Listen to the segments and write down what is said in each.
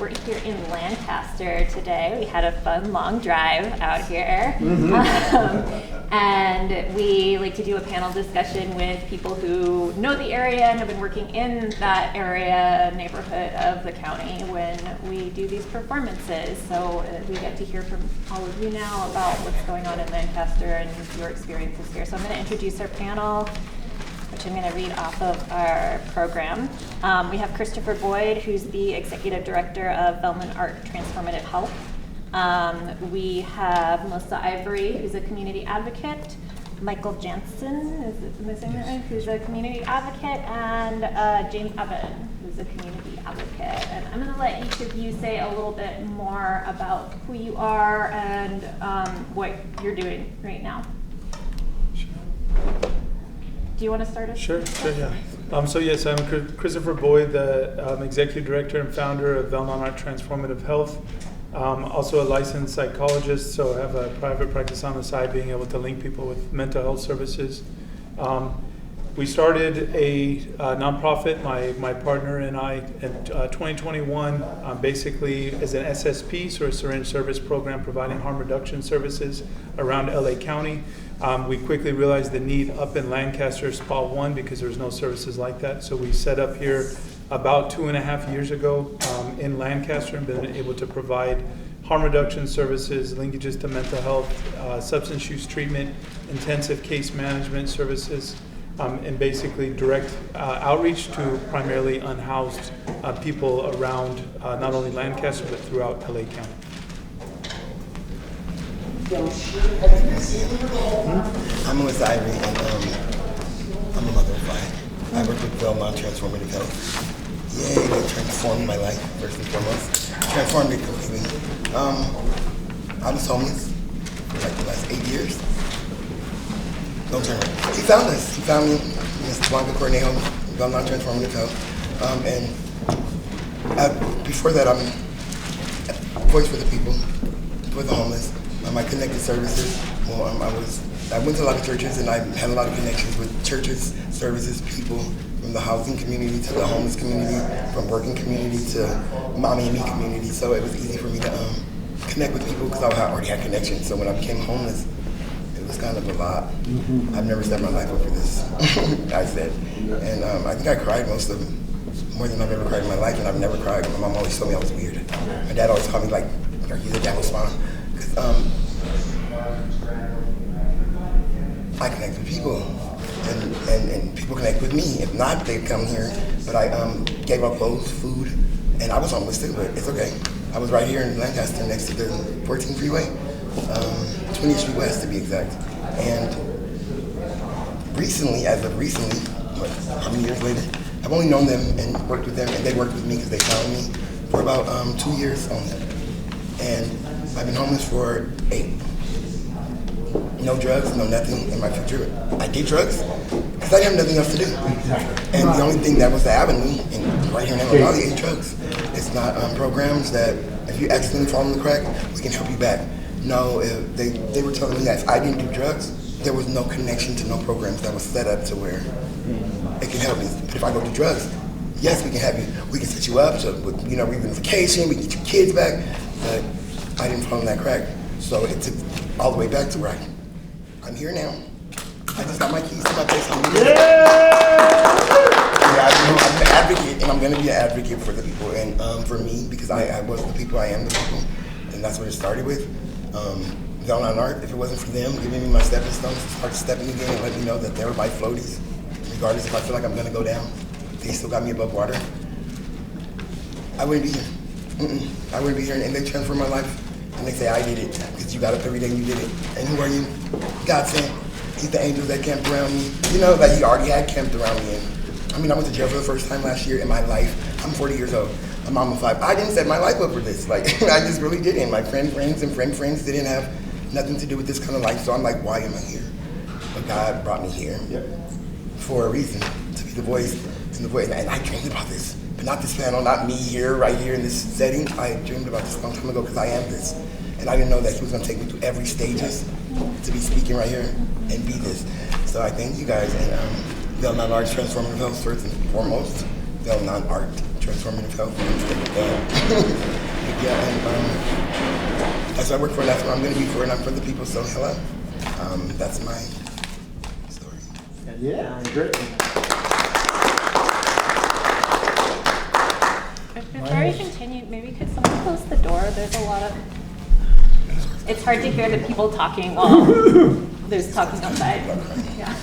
we're here in Lancaster today. We had a fun long drive out here. And we like to do a panel discussion with people who know the area and have been working in that area, neighborhood of the county when we do these performances. So we get to hear from all of you now about what's going on in Lancaster and your experiences here. So I'm going to introduce our panel, which I'm going to read off of our program. We have Christopher Boyd, who's the Executive Director of VelNonArt Transformative Health. We have Melissa Ivory, who's a community advocate, Michael Janssen, am I saying that right? Who's a community advocate, and James Evans, who's a community advocate. And I'm going to let each of you say a little bit more about who you are and what you're doing right now. Do you want to start us? Sure, yeah. So yes, I'm Christopher Boyd, the Executive Director and Founder of VelNonArt Transformative Health. Also a licensed psychologist, so I have a private practice on the side, being able to link people with mental health services. We started a nonprofit, my partner and I, in 2021, basically as an SSP, so a syringe service program providing harm reduction services around LA County. We quickly realized the need up in Lancaster, spot one, because there's no services like that. So we set up here about 2.5 years ago in Lancaster and been able to provide harm reduction services, linkages to mental health, substance use treatment, intensive case management services, and basically direct outreach to primarily unhoused people around not only Lancaster but throughout LA County. I'm Melissa Ivory, and I'm a mother of 5. I work with VelNonArt Transformative Health. Yay, they transformed my life, first and foremost. Transformed it completely. I was homeless for like the last 8 years. Don't turn around. He found us. He found me, Ms. Blanca Cornejo, VelNonArt Transformative Health. Before that, I'm a voice for the people, for the homeless. I connected services. Well, I went to a lot of churches, and I had a lot of connections with churches, services, people, from the housing community to the homeless community, from working community to mommy and me community. So it was easy for me to connect with people because I already had connections. So when I became homeless, it was kind of a lot. I've never set my life up for this, I said. And I think I cried more than I've ever cried in my life, and I've never cried. My mom always told me I was weird. My dad always called me like, are you the devil's spawn? Because I connect with people, and people connect with me. If not, they come here. But I gave up clothes, food, and I was homeless too, but it's okay. I was right here in Lancaster next to the 14 freeway, 20th Street West to be exact. And as of recently, how many years later, I've only known them and worked with them, and they worked with me because they found me for about 2 years only. And I've been homeless for 8. No drugs, no nothing in my future. I did drugs because I didn't have nothing else to do. And the only thing that was the avenue, and right here in LA Valley, is drugs. It's not programs that if you accidentally fall in the crack, we can help you back. No, they were telling me that if I didn't do drugs, there was no connection to no programs that was set up to where it can help me. But if I go do drugs, yes, we can help you. We can set you up with reunification, we can get your kids back. But I didn't fall in that crack. So it took all the way back to where I'm here now. I just got my keys to my place. I'm an advocate, and I'm going to be an advocate for the people and for me, because I was the people, I am the people, and that's what it started with. VelNonArt, if it wasn't for them giving me my stepping stones to start stepping again and let me know that they were my floaties, regardless if I feel like I'm going to go down, they still got me above water, I wouldn't be here. I wouldn't be here, and they transformed my life. And they say, I did it, because you got up every day and you did it. And who are you? God sent. He's the angel that camped around me. He already had camped around me. And I went to jail for the first time last year in my life. I'm 40 years old. A mom of 5. I didn't set my life up for this. I just really didn't. My friends and friends didn't have nothing to do with this kind of life. So I'm like, why am I here? But God brought me here for a reason, to be the voice. And I dreamed about this. But not this panel, not me here, right here in this setting. I dreamed about this a long time ago because I am this. And I didn't know that he was going to take me through every stages to be speaking right here and be this. So I thank you guys, and VelNonArt Transformative Health first and foremost. VelNonArt Transformative Health. Yeah, and as I work for, that's what I'm going to be for, and I'm for the people. So hello, that's my story. Yeah, great. Before you continue, maybe could someone close the door? There's a lot of, it's hard to hear the people talking while there's talking outside. Yeah.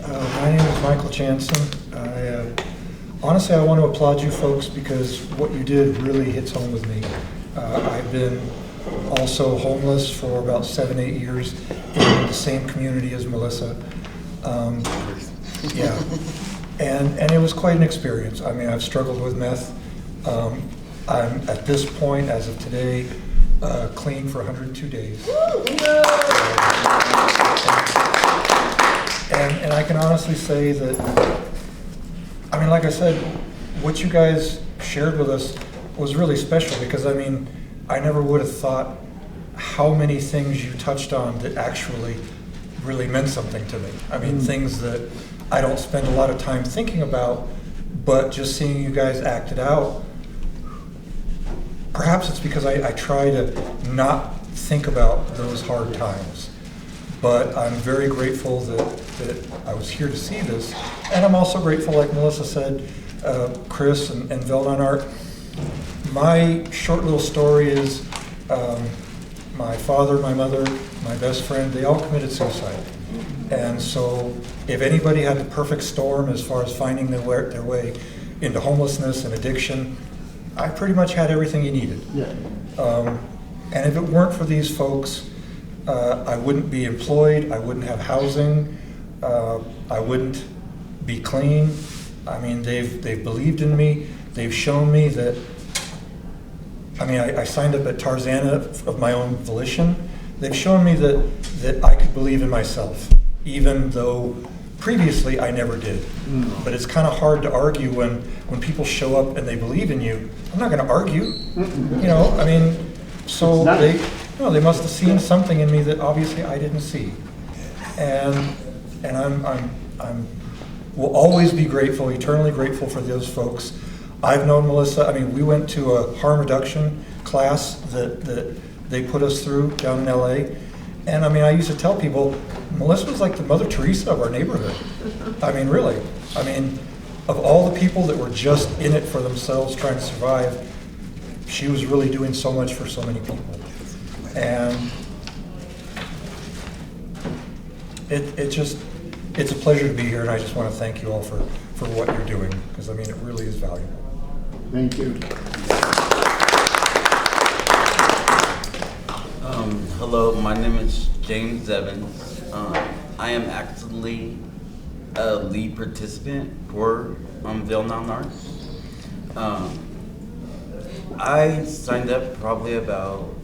My name is Michael Janssen. Honestly, I want to applaud you folks because what you did really hits home with me. I've been also homeless for about 7-8 years in the same community as Melissa. Yeah, and it was quite an experience. I mean, I've struggled with meth. I'm at this point, as of today, clean for 102 days. And I can honestly say that, I mean, like I said, what you guys shared with us was really special because, I mean, I never would have thought how many things you touched on that actually really meant something to me. I mean, things that I don't spend a lot of time thinking about, but just seeing you guys act it out, perhaps it's because I try to not think about those hard times. But I'm very grateful that I was here to see this. And I'm also grateful, like Melissa said, Chris and VelNonArt. My short little story is my father, my mother, my best friend, they all committed suicide. And so if anybody had the perfect storm as far as finding their way into homelessness and addiction, I pretty much had everything you needed. Yeah. And if it weren't for these folks, I wouldn't be employed, I wouldn't have housing, I wouldn't be clean. I mean, they've believed in me, they've shown me that, I mean, I signed up at Tarzana of my own volition. They've shown me that I could believe in myself, even though previously I never did. But it's kind of hard to argue when people show up and they believe in you. I'm not going to argue, you know, I mean, so they must have seen something in me that obviously I didn't see. And I'm will always be grateful, eternally grateful for those folks. I've known Melissa, I mean, we went to a harm reduction class that they put us through down in LA. And I mean, I used to tell people, Melissa was like the Mother Teresa of our neighborhood. I mean, really. I mean, of all the people that were just in it for themselves trying to survive, she was really doing so much for so many people. And it's a pleasure to be here, and I just want to thank you all for what you're doing, because I mean, it really is valuable. Thank you. Hello, my name is James Evans. I am actually a lead participant for VelNonArt. I signed up probably about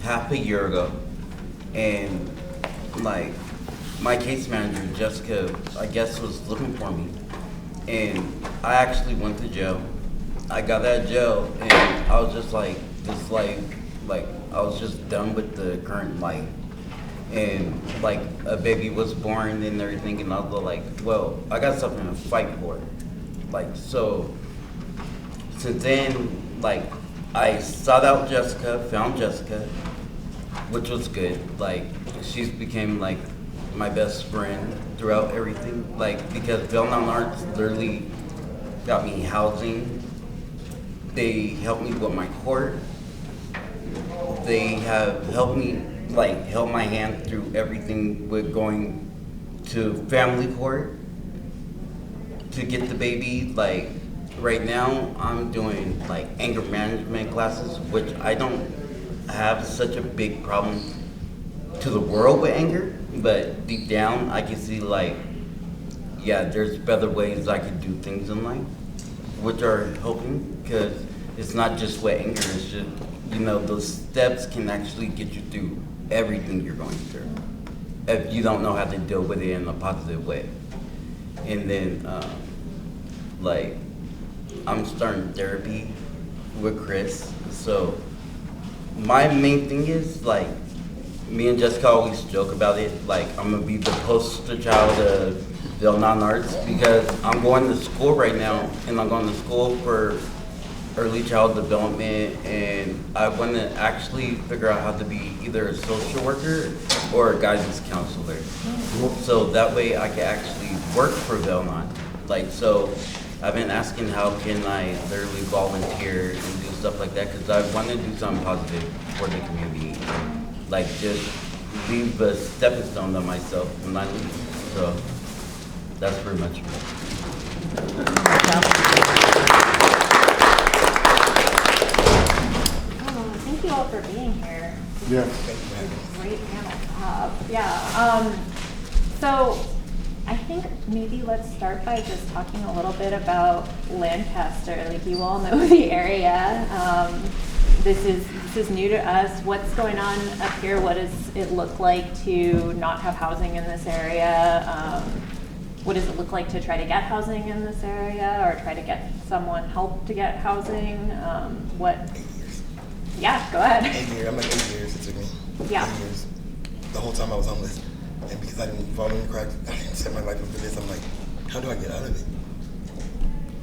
half a year ago, and like my case manager, Jessica, I guess was looking for me, and I actually went to jail. I got out of jail, and I was just like, this life, like I was just done with the current life, and like a baby was born and everything, and I was like, well, I got something to fight for, like so. Since then, like I sought out Jessica, found Jessica, which was good. Like she's became like my best friend throughout everything. Like because VelNonArt literally got me housing. They helped me with my court. They have helped me, like, held my hand through everything with going to family court to get the baby. Like, right now, I'm doing, like, anger management classes, which I don't have such a big problem to the world with anger, but deep down, I can see, like, yeah, there's better ways I could do things in life, which are helping, because it's not just with anger, it's just, you know, those steps can actually get you through everything you're going through if you don't know how to deal with it in a positive way. And then, like, I'm starting therapy with Chris. So my main thing is, like, me and Jessica always joke about it, like, I'm gonna be the poster child of VelNonArt because I'm going to school right now, and I'm going to school for early child development, and I want to actually figure out how to be either a social worker or a guidance counselor. So that way I can actually work for VelNon. Like, so I've been asking how can I literally volunteer and do stuff like that, because I want to do something positive for the community. Like, just leave a stepping stone to myself when I leave. So that's pretty much it. Thank you all for being here. Yeah. Great panel. Yeah. So I think maybe let's start by just talking a little bit about Lancaster. Like, you all know the area. This is new to us. What's going on up here? What does it look like to not have housing in this area? What does it look like to try to get housing in this area, or try to get someone help to get housing? What? 8 years. Yeah, go ahead. 8 years. I'm like 8 years it took me. Yeah. 8 years. The whole time I was homeless. And because I didn't fall in the cracks, I didn't set my life up for this. I'm like, how do I get out of it?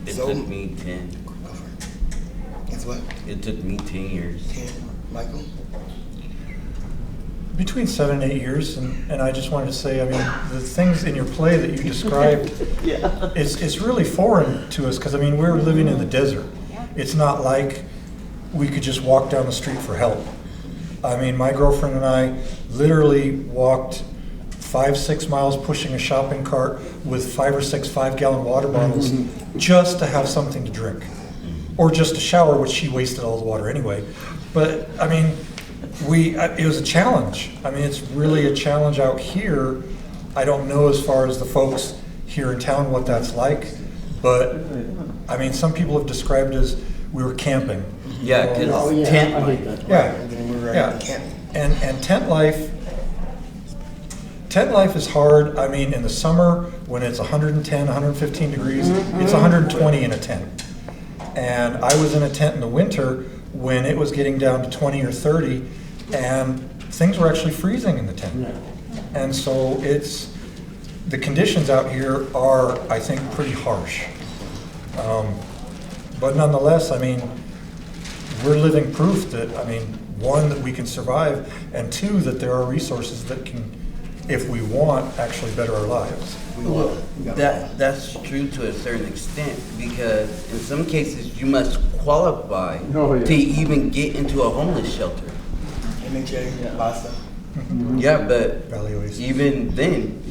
It So- took me 10. Go for it. It's what? It took me 10 years. 10. Michael? Between 7 and 8 years, and I just wanted to say, I mean, the things in your play that you described, it's really foreign to us, because I mean, we're living in the desert. Yeah. It's not like we could just walk down the street for help. I mean, my girlfriend and I literally walked 5-6 miles pushing a shopping cart with 5 or 6 5-gallon water bottles just to have something to drink, or just to shower, which she wasted all the water anyway. But I mean, it was a challenge. I mean, it's really a challenge out here. I don't know as far as the folks here in town what that's like, but I mean, some people have described it as we were camping. Yeah, because Oh, yeah, tent I hate life. that. Yeah, And then we were yeah. in camp. And tent life is hard. I mean, in the summer when it's 110, 115 degrees, it's 120 in a tent. And I was in a tent in the winter when it was getting down to 20 or 30, and things were actually freezing in the tent. And so the conditions out here are, I think, pretty harsh. But nonetheless, I mean, we're living proof that, I mean, one, that we can survive, and two, that there are resources that can, if we want, actually better our lives. Well, that's true to a certain extent, because in some cases you must qualify Oh, yeah. to even get into a homeless shelter. MHA, Basta. Yeah, but Valley Oasis. even then,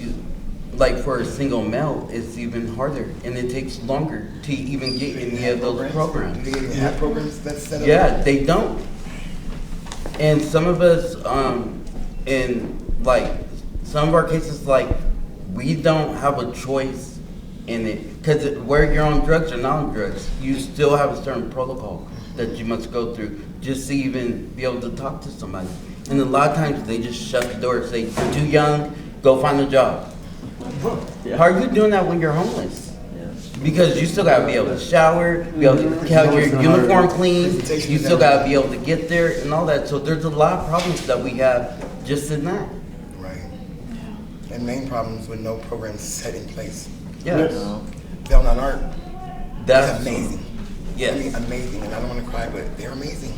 like for a single male, it's even harder, and it takes longer to even get any of those programs. Do they even have programs that's set up? Yeah, they don't. And some of us, in like some of our cases, like we don't have a choice in it, because where you're on drugs or not on drugs, you still have a certain protocol that you must go through just to even be able to talk to somebody. And a lot of times they just shut the door and say, "You're too young, go find a job." Yeah. How are you doing that when you're homeless? Because you still gotta be able to shower, be able to have your uniform clean, you still gotta be able to get there and all that. So there's a lot of problems that we have just in that. Right. And main problems with no programs set in place. Yes. VelNonArt That's is amazing. Yes. I mean, amazing. And I don't want to cry, but they're amazing.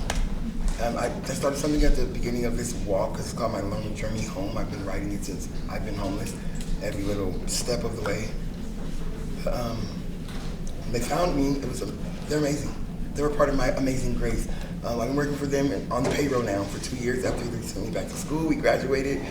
I started something at the beginning of this walk, because it's called My Lonely Journey Home. I've been writing it since I've been homeless, every little step of the way. They found me. They're amazing. They were part of my amazing grace. I'm working for them on the payroll now for 2 years after they sent me back to school. We graduated,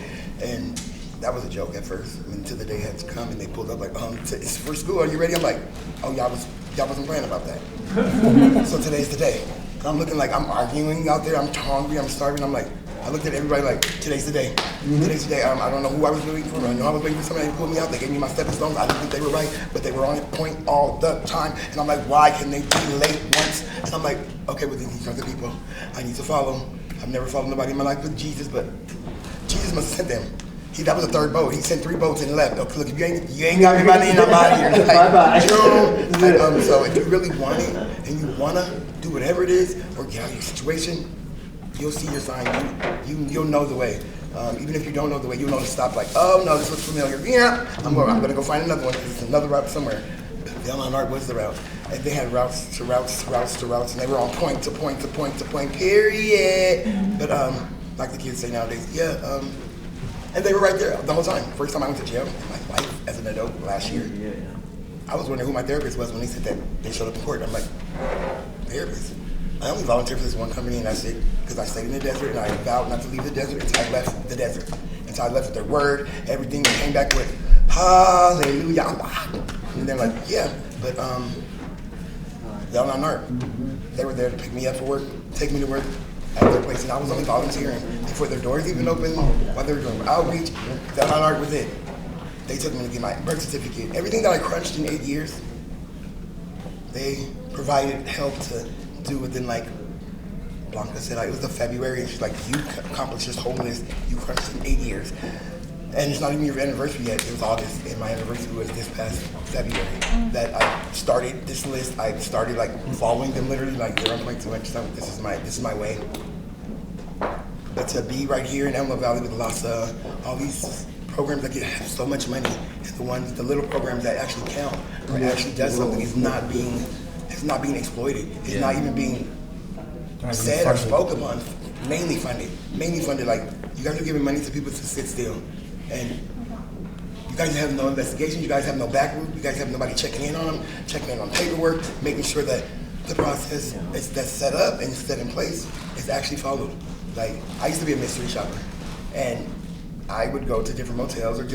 and that was a joke at first until the day had to come and they pulled up like, it's for school. Are you ready? I'm like, oh, y'all wasn't praying about that. So today's the day. I'm looking like I'm arguing out there. I'm hungry. I'm starving. I'm like, I looked at everybody like, today's the day. Today's the day. I don't know who I was waiting for. I know I was waiting for somebody to pull me out. They gave me my stepping stones. I didn't think they were right, but they were on point all the time. And I'm like, why can they be late once? And I'm like, okay, well, these are the people I need to follow. I've never followed nobody in my life but Jesus, but Jesus must have sent them. That was the third boat. He sent 3 boats and left. Okay, look, if you ain't got me by name, I'm out of here. Like, Bye-bye. you know, so if you really want it and you wanna do whatever it is or get out of your situation, you'll see your sign. You'll know the way. Even if you don't know the way, you know to stop like, oh no, this looks familiar. Yeah, I'm gonna go find another one because it's another route somewhere. VelNonArt was the route. And they had routes to routes to routes to routes, and they were on point to point to point to point, period. But like the kids say nowadays, and they were right there the whole time. First time I went to jail in my life as an adult last year. I was wondering who my therapist was when they said that they showed up in court. I'm like, therapist? I only volunteered for this one company, and that's it. Because I stayed in the desert, and I vowed not to leave the desert until I left the desert. Until I left with their word, everything, they came back with, hallelujah. And they're like, yeah, but VelNonArt. They were there to pick me up for work, take me to work at their place, and I was only volunteering before their doors even opened, while they were doing outreach. VelNonArt was it. They took me to get my birth certificate. Everything that I crunched in 8 years, they provided help to do within, like, Blanca said, it was the February, and she's like, you accomplished this whole list, you crunched it in 8 years. And it's not even your anniversary yet, it was August, and my anniversary was this past February. That I started this list, I started like following them literally, like they're on point too much, so this is my way. But to be right here in Elmo Valley with lots of all these programs that get so much money, and the little programs that actually count, or actually does something, is not being exploited. It's not even being said or spoke upon. Mainly funded. Like, you guys are giving money to people to sit still. And you guys have no investigation, you guys have no backroom, you guys have nobody checking in on them, checking in on paperwork, making sure that the process that's set up and set in place is actually followed. Like, I used to be a mystery shopper, and I would go to different motels or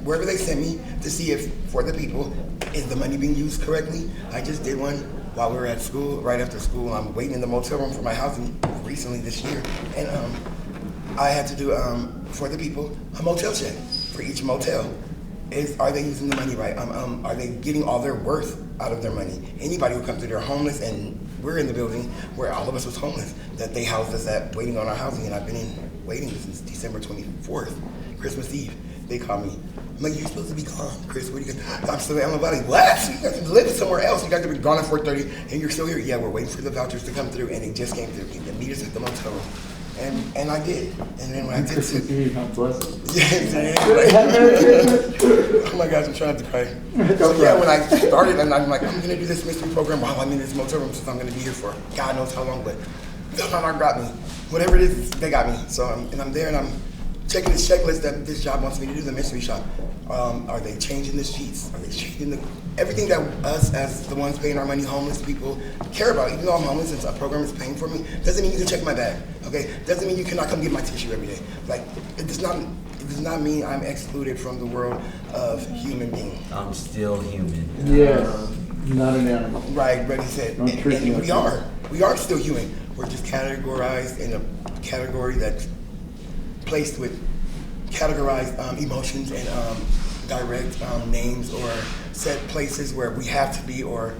wherever they sent me to see if, for the people, is the money being used correctly. I just did one while we were at school, right after school. I'm waiting in the motel room for my housing recently this year, and I had to do, for the people, a motel check for each motel. Are they using the money right? Are they getting all their worth out of their money? Anybody who comes through, they're homeless, and we're in the building where all of us was homeless, that they housed us at, waiting on our housing, and I've been in waiting since December 24th, Christmas Eve. They called me. I'm like, you're supposed to be gone, Chris. What are you gonna? I'm still in Elmo Valley. What? You guys live somewhere else. You guys have been gone at 4:30, and you're still here. Yeah, we're waiting for the vouchers to come through, and they just came through. They meet us at the motel room. And I did. And then when I did Christmas Eve, God bless us. Yeah, oh my gosh, I'm trying to cry. So yeah, when I started, and I'm like, I'm gonna do this mystery program while I'm in this motel room, since I'm gonna be here for God knows how long, but VelNonArt got me. Whatever it is, they got me. So I'm there, and I'm checking this checklist that this job wants me to do, the mystery shop. Are they changing the sheets? Are they changing everything that us, as the ones paying our money, homeless people, care about? Even though I'm homeless and a program is paying for me, doesn't mean you can check my bag, okay? Doesn't mean you cannot come get my tissue every day. Like, it does not mean I'm excluded from the world of human being. I'm still human. Yes, not an animal. Right, Brady said, Don't treat me and like we are still human. We're just categorized in a category that's placed with categorized emotions and direct names, or set places where we have to be, or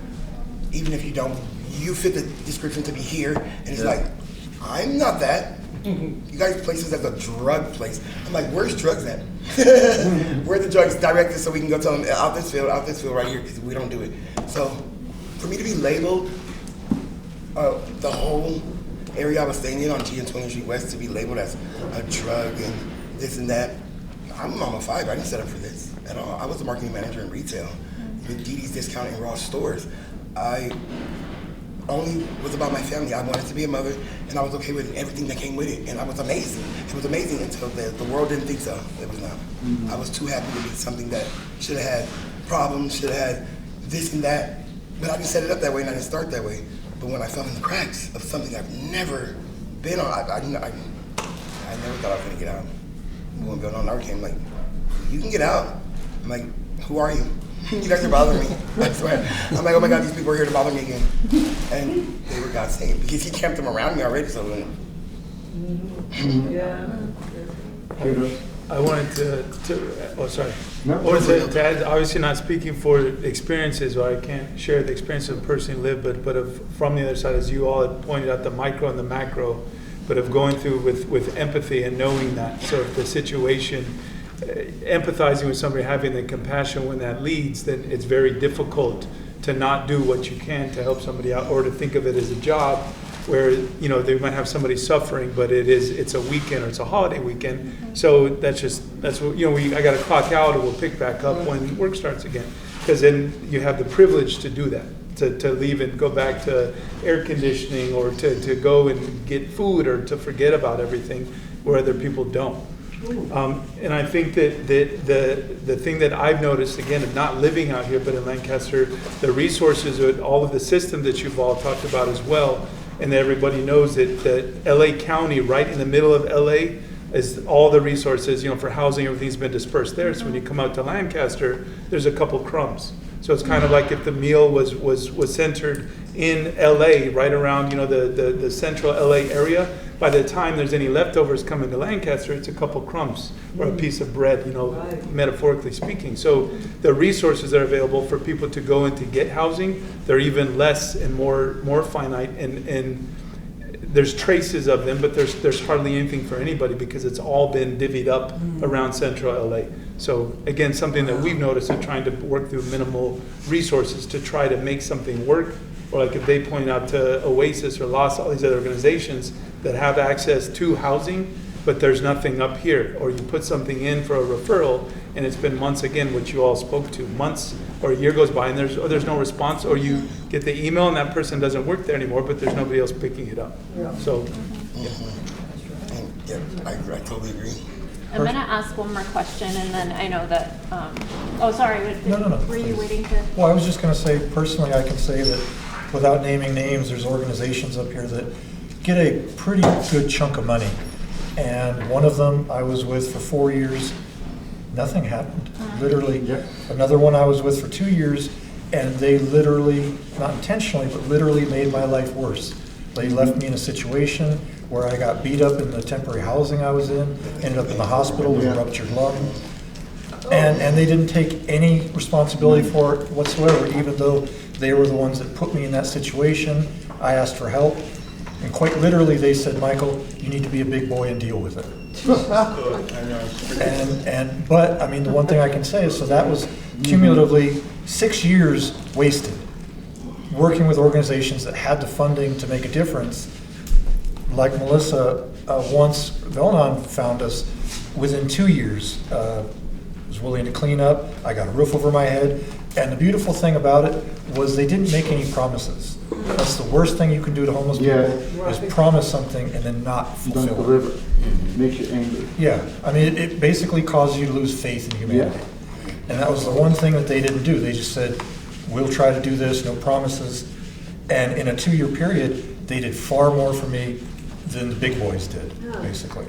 even if you don't, you fit the description to be here, and it's like, I'm not that. You guys places as a drug place. I'm like, where's drugs at? Where are the drugs directed so we can go tell them out this field right here, because we don't do it. So for me to be labeled, the whole area I was staying in on G and 20th Street West, to be labeled as a drug and this and that, I'm a mama five. I didn't set up for this at all. I was the marketing manager in retail with Didi's Discount and Ross stores. I only was about my family. I wanted to be a mother, and I was okay with everything that came with it, and I was amazing. It was amazing until the world didn't think so. It was not. I was too happy to be something that should have had problems, should have had this and that, but I didn't set it up that way, and I didn't start that way. But when I fell in the cracks of something I've never been on, I never thought I was gonna get out. When VelNonArt came, like, you can get out. I'm like, who are you? You guys are bothering me. I swear. I'm like, oh my God, these people are here to bother me again. And they were God saying, because he camped them around me already, so I wanted to sorry. No. I wanted to add, obviously not speaking for experiences, or I can't share the experience of a person who lived, but from the other side, as you all had pointed out, the micro and the macro, but of going through with empathy and knowing that. So if the situation, empathizing with somebody, having the compassion when that leads, then it's very difficult to not do what you can to help somebody out, or to think of it as a job where, you know, they might have somebody suffering, but it's a weekend or it's a holiday weekend. So that's what, you know, I got to clock out and we'll pick back up when work starts again. Because then you have the privilege to do that, to leave and go back to air conditioning, or to go and get food, or to forget about everything where other people don't. And I think that the thing that I've noticed, again, of not living out here but in Lancaster, the resources, all of the system that you've all talked about as well, and that everybody knows that LA County, right in the middle of LA, is all the resources, you know, for housing, everything's been dispersed there. So when you come out to Lancaster, there's a couple crumbs. So it's kind of like if the meal was centered in LA, right around, you know, the central LA area, by the time there's any leftovers coming to Lancaster, it's a couple crumbs or a piece of bread, you know, metaphorically speaking. So the resources that are available for people to go and to get housing, they're even less and more finite, and there's traces of them, but there's hardly anything for anybody because it's all been divvied up around central LA. So again, something that we've noticed of trying to work through minimal resources to try to make something work. Or like if they point out to Oasis or LOS, all these other organizations that have access to housing, but there's nothing up here. Or you put something in for a referral and it's been months, again, what you all spoke to, months or a year goes by and there's no response, or you get the email and that person doesn't work there anymore, but there's nobody else picking it up. So, Yeah, I totally agree. I'm gonna ask one more question, and then I know that, oh, sorry, No, were you please. waiting to? Well, I was just going to say, personally, I can say that without naming names, there's organizations up here that get a pretty good chunk of money. And one of them I was with for 4 years, nothing happened, literally. Yeah. Another one I was with for 2 years, and they literally, not intentionally, but literally made my life worse. They left me in a situation where I got beat up in the temporary housing I was in, ended up in the hospital with a ruptured lung. And they didn't take any responsibility for it whatsoever, even though they were the ones that put me in that situation. I asked for help, and quite literally they said, "Michael, you need to be a big boy and deal with it." But I mean, the one thing I can say is, so that was cumulatively 6 years wasted working with organizations that had the funding to make a difference. Like Melissa, once VelNon found us, within 2 years, was willing to clean up. I got a roof over my head. And the beautiful thing about it was they didn't make any promises. That's the worst thing you can do to homeless people, is promise something and then not Don't fulfill it. deliver. Makes you angry. Yeah, I mean, it basically causes you to lose faith in humanity. And that was the one thing that they didn't do. They just said, we'll try to do this, no promises. And in a 2-year period, they did far more for me than the big boys did, basically.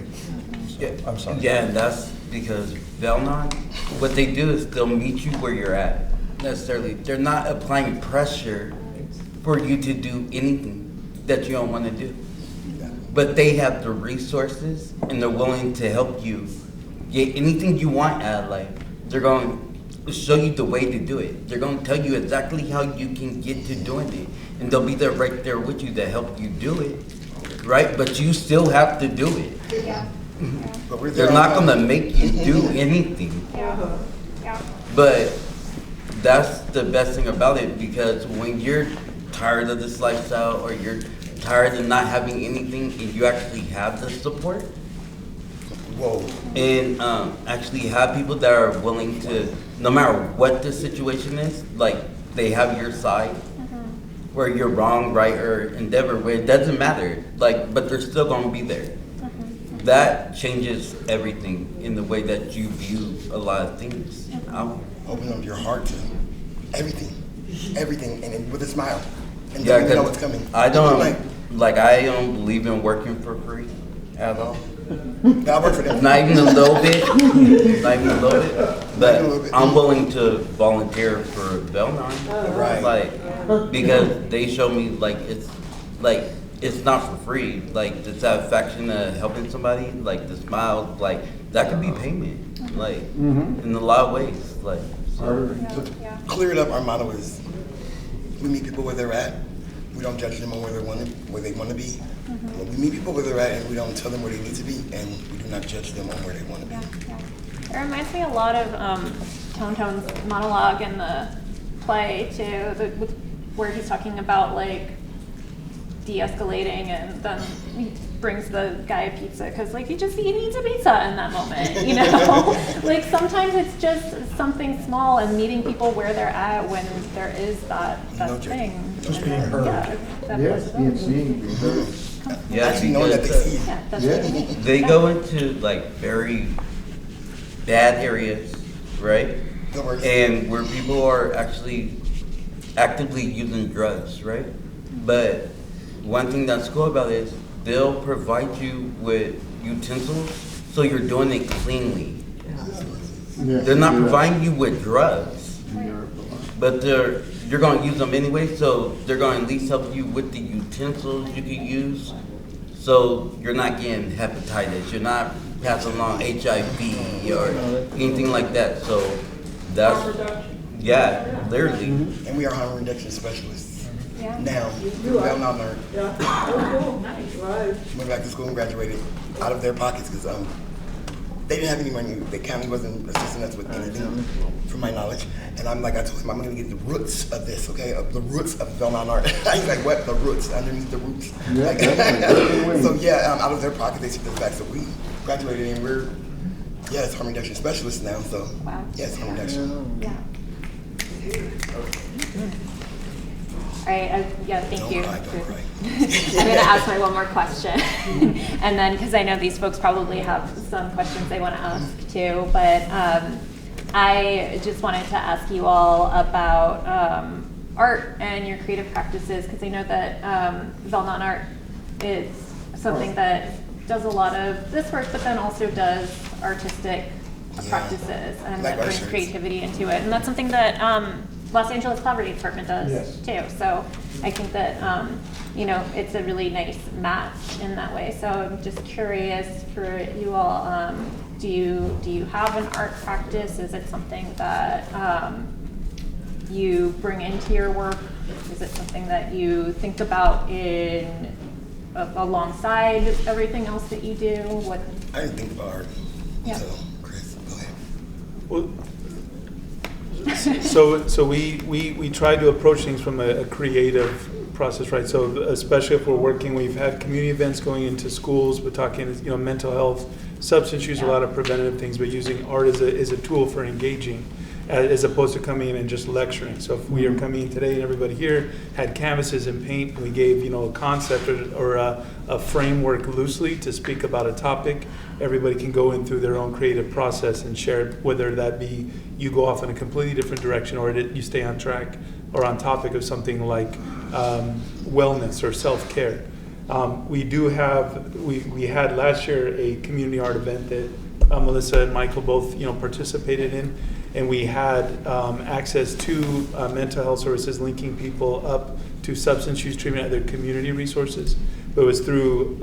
So, I'm sorry. Yeah, and that's because VelNon, what they do is they'll meet you where you're at. Necessarily, they're not applying pressure for you to do anything that you don't want to do. But they have the resources and they're willing to help you get anything you want out of life. They're going to show you the way to do it. They're going to tell you exactly how you can get to doing it. And they'll be there right there with you to help you do it. Right? But you still have to do it. Yeah. But we're They're not going to make you do anything. Yeah. Yeah. But that's the best thing about it, because when you're tired of this lifestyle or you're tired of not having anything and you actually have the support, Whoa. and actually have people that are willing to, no matter what the situation is, like they have your side, where you're wrong, right, or endeavor, where it doesn't matter, like, but they're still going to be there. That changes everything in the way that you view a lot of things. Open up your heart to everything, and with a smile. And Yeah, don't even know 'cause what's coming. I don't Like, I don't believe in working for free at all. I work for them. Not even a little bit. Not even a little bit. Not even a little But bit. I'm willing to volunteer for VelNon. Right. Like, because they show me like it's not for free. Like the satisfaction of helping somebody, like the smile, like that could be payment. Like in a lot of ways. Like so. Yeah. Clear it up. Our motto is, we meet people where they're at. We don't judge them on where they want to be. We meet people where they're at, and we don't tell them where they need to be, and we do not judge them on where they want to be. Yeah. It reminds me a lot of Tone's monologue in the play too, where he's talking about like de-escalating and then he brings the guy a pizza because like he needs a pizza in that moment, you know? Like sometimes it's just something small and meeting people where they're at when there is that thing. Just being heard. Yeah, that Yes, being possibility. seen, being heard. Yeah, Actually knowing that they see you. Yeah, that's Yeah. what I mean. they go into like very bad areas, right? The worst. And where people are actually actively using drugs, right? But one thing that's cool about it is they'll provide you with utensils so you're doing it cleanly. Yes, They're not you're right. providing you with drugs, You're right. but you're going to use them anyway, so they're going to at least help you with the utensils you can use, so you're not getting hepatitis, you're not passing along HIV or anything like that. So that's literally. And we are harm reduction specialists. Yeah. Now, VelNonArt. Yeah. Oh, cool. Nice. Right. Went back to school and graduated out of their pockets because they didn't have any money. The county wasn't assisting us with anything, from my knowledge. And I told him, I'm going to get the roots of this, okay? Of the roots of VelNonArt. He's like, what? The roots, underneath the roots. Yeah, Like, definitely. so yeah, out of their pocket, they took the fact. So we graduated and we're, it's harm reduction specialists now. So Wow. it's harm reduction. Yeah. All right, thank Don't you. cry, don't cry. I'm gonna ask my one more question. And then, because I know these folks probably have some questions they want to ask too, but I just wanted to ask you all about art and your creative practices, because I know that VelNonArt is something that does a lot of this work, but then also does artistic practices and Like that our brings shirts. creativity into it. And that's something that Los Angeles Poverty Department does Yes. too. So I think that, it's a really nice match in that way. So I'm just curious for you all, do you have an art practice? Is it something that you bring into your work? Is it something that you think about alongside everything else that you do? What? I didn't think about art. Yeah. So, Chris, go ahead. Well, so we try to approach things from a creative process, right? So especially if we're working, we've had community events going into schools, we're talking, mental health, substance use, a lot of preventative things, but using art as a tool for engaging, as opposed to coming in and just lecturing. So if we are coming in today and everybody here had canvases and paint, and we gave a concept or a framework loosely to speak about a topic, everybody can go in through their own creative process and share it, whether that be you go off in a completely different direction or you stay on track or on topic of something like wellness or self-care. We had last year a community art event that Melissa and Michael both participated in, and we had access to mental health services, linking people up to substance use treatment at their community resources. But it was through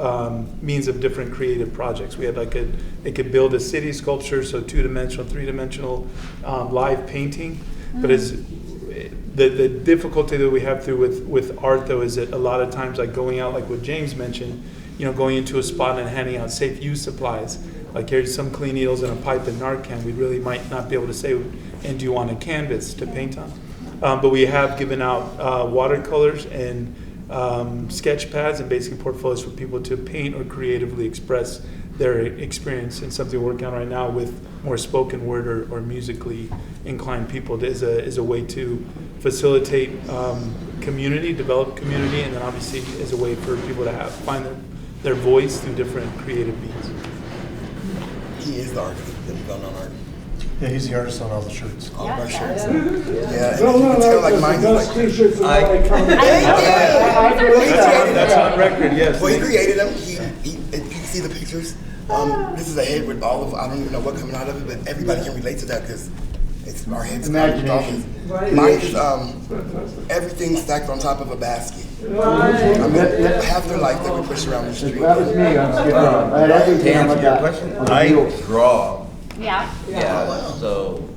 means of different creative projects. We had they could build a city sculpture, so 2-dimensional, 3-dimensional live painting. But the difficulty that we have with art though is that a lot of times, like going out, like what James mentioned, going into a spot and handing out safe use supplies. Like here's some clean needles and a pipe and Narcan. We really might not be able to say, and do you want a canvas to paint on? But we have given out watercolors and sketch pads and basic portfolios for people to paint or creatively express their experience, and something we're working on right now with more spoken word or musically inclined people is a way to facilitate community, develop community, and then obviously is a way for people to find their voice through different creative means. He is the artist of VelNonArt. Yeah, he's the artist on all the shirts. All of our Yeah. shirts. Yeah. Yeah, No, and you can tell that's mine the is best like. t-shirts in I- LA County. I believe that. That's on record, yes. Well, he created them. If you can see the pictures, this is a head with all of, I don't even know what coming out of it, but everybody can relate to that because it's our heads. Imagination. Right. Mine is everything stacked on top of a basket. Right. I mean, half their life that we push around the street. That was me on Skid Row. I had everything To on my answer your back. question, on the I wheels. draw. Yeah. wow. So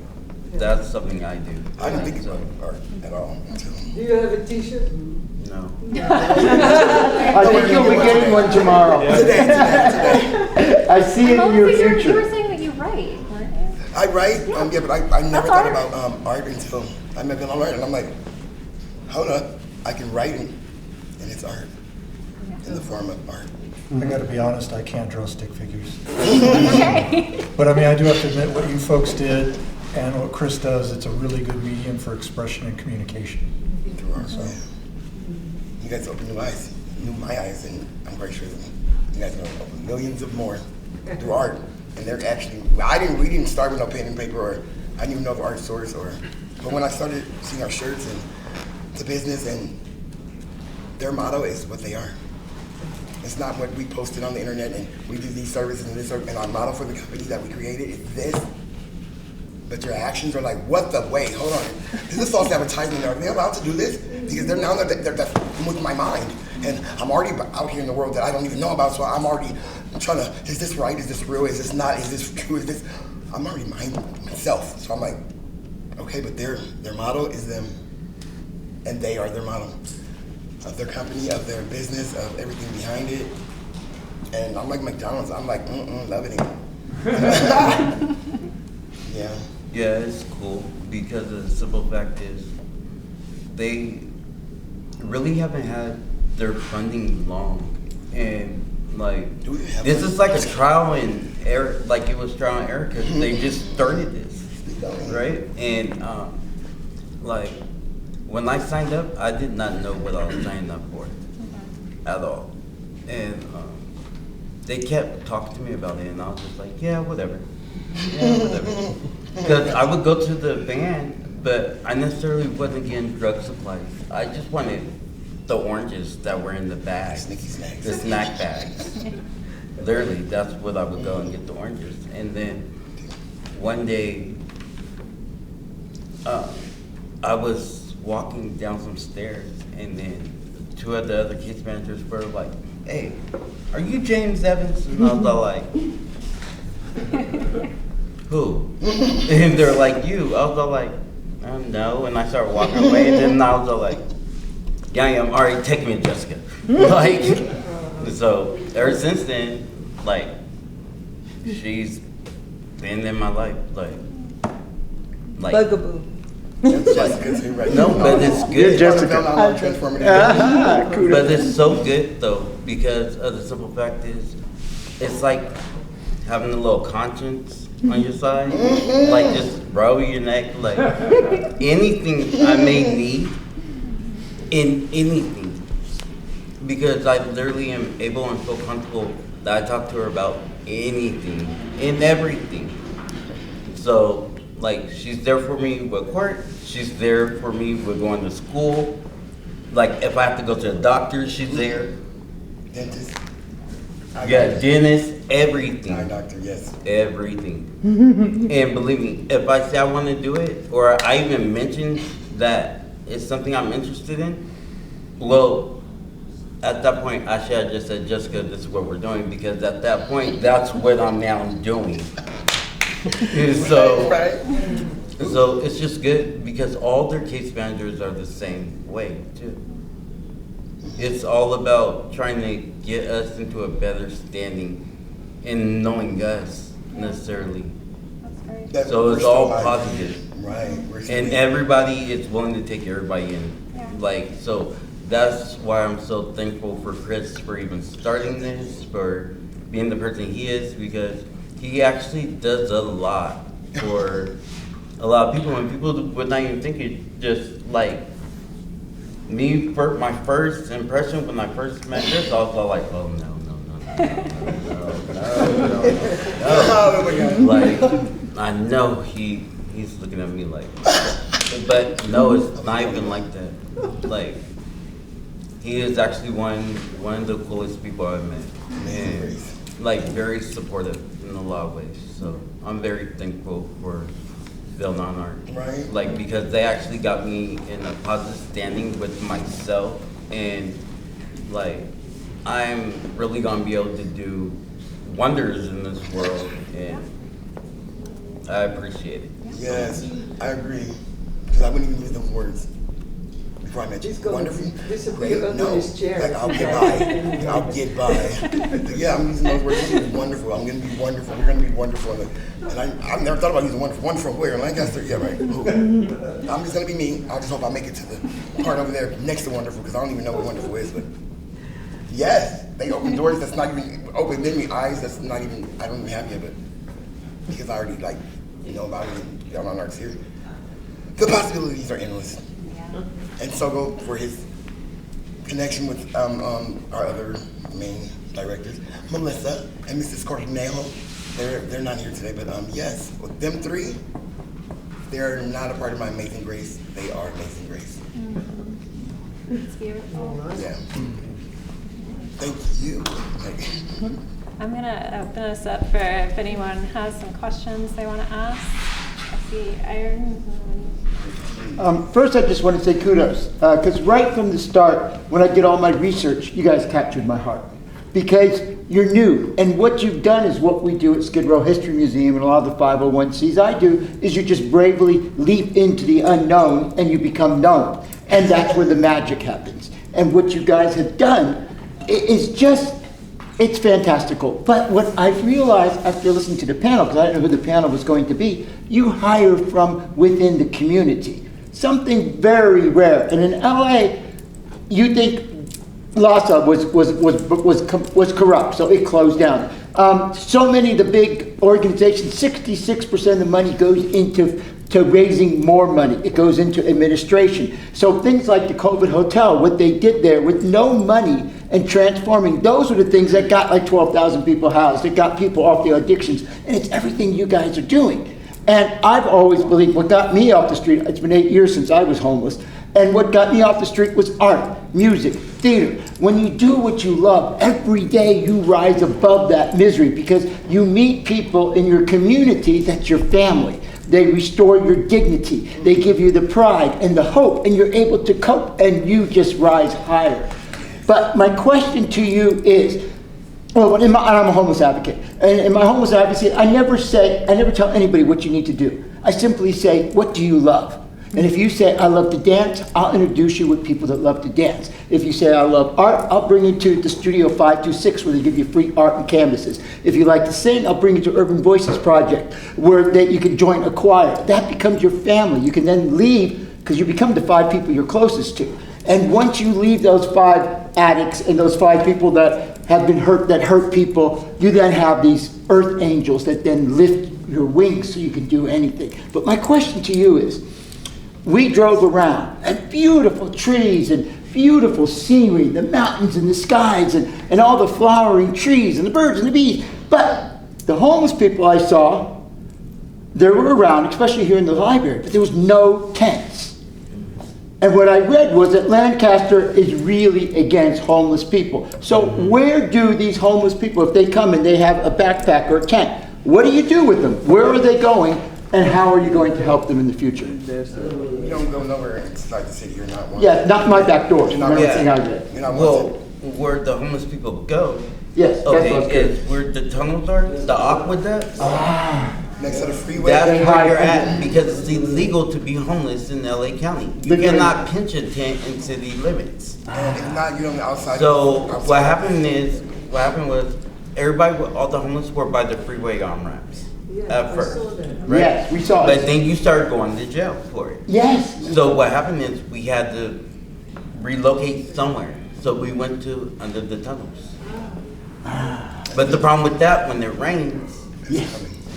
that's something I do. I didn't think So, about art at all until. Do you have a t-shirt? no. I think you'll be getting one tomorrow. Today. I see it in your You were future. saying that you write, weren't you? I write, yeah, but I never That's thought art. about art until I met VelNonArt, and I'm like, hold up, I can write and it's art. in the form of art. I gotta be honest, I can't draw stick figures. Okay. But I mean, I do have to admit, what you folks did and what Chris does, it's a really good medium for expression and communication. Through art, So- yeah. You guys opened my eyes, and I'm quite sure that you guys are going to open millions of more through art. And they're actually, we didn't start with no pen and paper, or I didn't even know of art source, but when I started seeing our shirts and the business, and their motto is what they are. It's not what we posted on the internet and we do these services and this, and our model for the company that we created is this. But your actions are like, what the, wait, hold on. Is this false advertisement? Are they allowed to do this? Because they're with my mind. And I'm already out here in the world that I don't even know about, so I'm already trying to, is this right? Is this real? Is this not? Is this true? Is this? I'm already myself. So I'm like, okay, but their motto is them, and they are their motto of their company, of their business, of everything behind it. And I'm like McDonald's. I'm like, loving it. Yeah. Yeah, it's cool because the simple fact is they really haven't had their funding long, and like Do they have this funding? is like a trial and error, like it was trial and error because they just started this, right? And like when I signed up, I did not know what I was signing up for at all, and they kept talking to me about it, and I was just like, yeah, whatever. Yeah, whatever. Because I would go to the van, but I necessarily wasn't getting drug supplies. I just wanted the oranges that were in the bag, Sneaky snacks. the snack bags. Literally, that's what I would go and get the oranges. And then one day, I was walking down some stairs, and then two of the other case managers were like, "Hey, are you James Evans?" And I was all like, "Who?" And they're like, "You." I was all like, "No." And I started walking away, and then I was all like, "Yeah, I am. All right, take me to Jessica." Like, so ever since then, like, she's been in my life, like. Bugaboo. That's Jessica too, right? No, but it's You're good. Jessica. VelNonArt Transformative Health. Ah, kudos. But it's so good though, because of the simple fact is, it's like having a little conscience on your side, like just roll your neck, like anything I may need in anything, because I literally am able and feel comfortable that I talk to her about anything and everything. So like she's there for me with court, she's there for me with going to school. Like if I have to go to the doctor, she's there. Dentist. Yeah, dentist, everything. Eye doctor, yes. Everything. And believe me, if I say I want to do it, or I even mention that it's something I'm interested in, well, at that point, I should have just said, Jessica, this is what we're doing, because at that point, that's what I'm now doing. So, Right. so it's just good because all their case managers are the same way too. It's all about trying to get us into a better standing and knowing us necessarily. That's great. That So we're it's all still like- positive. Right. We're still And everybody is willing to take everybody in. Yeah. Like, so that's why I'm so thankful for Chris for even starting this, for being the person he is, because he actually does a lot for a lot of people, and people would not even think it. Just like me, for my first impression when I first met Chris, I was all like, oh no. Oh my God. Like, I know he's looking at me like, but no, it's not even like that. Like, he is actually one of the coolest people I've met, and like very supportive in a lot of ways. So I'm very thankful for VelNonArt, Right. like because they actually got me in a positive standing with myself, and like I'm really gonna be able to do wonders in this world, and I appreciate it. Yes, I agree. Because I wouldn't even use those words before I met you. He's gonna Wonderful. disappear Great. under No. his chair. Like, I'll get by. I'll get by. Yeah, I'm using those words. This is wonderful. I'm going to be wonderful. We're going to be wonderful. And I've never thought about using wonderful. Wonderful where? Lancaster? Yeah, right. Ooh. I'm just going to be me. I just hope I make it to the part over there next to wonderful, because I don't even know what wonderful is. But Yes, they open doors that's not even open in me, eyes that's not even, I don't even have yet, but because I already like, know about it and VelNonArt's here. The possibilities are endless. Yeah. And so go for his connection with our other main directors, Melissa and Mrs. Cornello. They're not here today, but yes, with them three, they're not a part of my Amazing Grace. They are Amazing Grace. It's beautiful. Yeah. Thank you. I'm gonna open us up for if anyone has some questions they want to ask. I see Iron. First, I just want to say kudos, because right from the start, when I did all my research, you guys captured my heart. Because you're new, and what you've done is what we do at Skid Row History Museum and a lot of the 501c I do, is you just bravely leap into the unknown and you become known. And that's where the magic happens. And what you guys have done is just, it's fantastical. But what I've realized after listening to the panel, because I didn't know who the panel was going to be, you hire from within the community. Something very rare. And in LA, you think LASA was corrupt, so it closed down. So many of the big organizations, 66% of the money goes into raising more money. It goes into administration. So things like the COVID hotel, what they did there with no money and transforming, those are the things that got like 12,000 people housed. It got people off the addictions, and it's everything you guys are doing. And I've always believed what got me off the street, it's been 8 years since I was homeless, and what got me off the street was art, music, theater. When you do what you love, every day you rise above that misery because you meet people in your community that's your family. They restore your dignity. They give you the pride and the hope, and you're able to cope, and you just rise higher. But my question to you is, well, I'm a homeless advocate. And in my homeless advocacy, I never tell anybody what you need to do. I simply say, what do you love? And if you say, I love to dance, I'll introduce you with people that love to dance. If you say, I love art, I'll bring you to the Studio 526 where they give you free art and canvases. If you like to sing, I'll bring you to Urban Voices Project where you can join a choir. That becomes your family. You can then leave because you become the 5 people you're closest to. And once you leave those 5 addicts and those 5 people that have been hurt, that hurt people, you then have these earth angels that then lift your wings so you can do anything. But my question to you is, we drove around and beautiful trees and beautiful scenery, the mountains and the skies and all the flowering trees and the birds and the bees. But the homeless people I saw, they were around, especially here in the library, but there was no tents. And what I read was that Lancaster is really against homeless people. So where do these homeless people, if they come and they have a backpack or a tent, what do you do with them? Where are they going? And how are you going to help them in the future? You don't go nowhere inside the city. You're not one. Yeah, not my back door. You're not Remember yeah. saying I did. You're not Well, one. where the homeless people go, Yes, that's what I was okay, curious. is where the tunnels are, the aqueducts. Next to the freeway. That's They where hide you're under- at because it's illegal to be homeless in LA County. You But- cannot pinch a tent in city limits. And if not, you're on the outside. So outside. what happened was everybody, all the homeless were by the freeway on ramps at first, right? Yes, we saw But it. then you started going to jail for it. Yes. So what happened is we had to relocate somewhere. So we went to under the tunnels. But the problem with that, when it rains, Yes.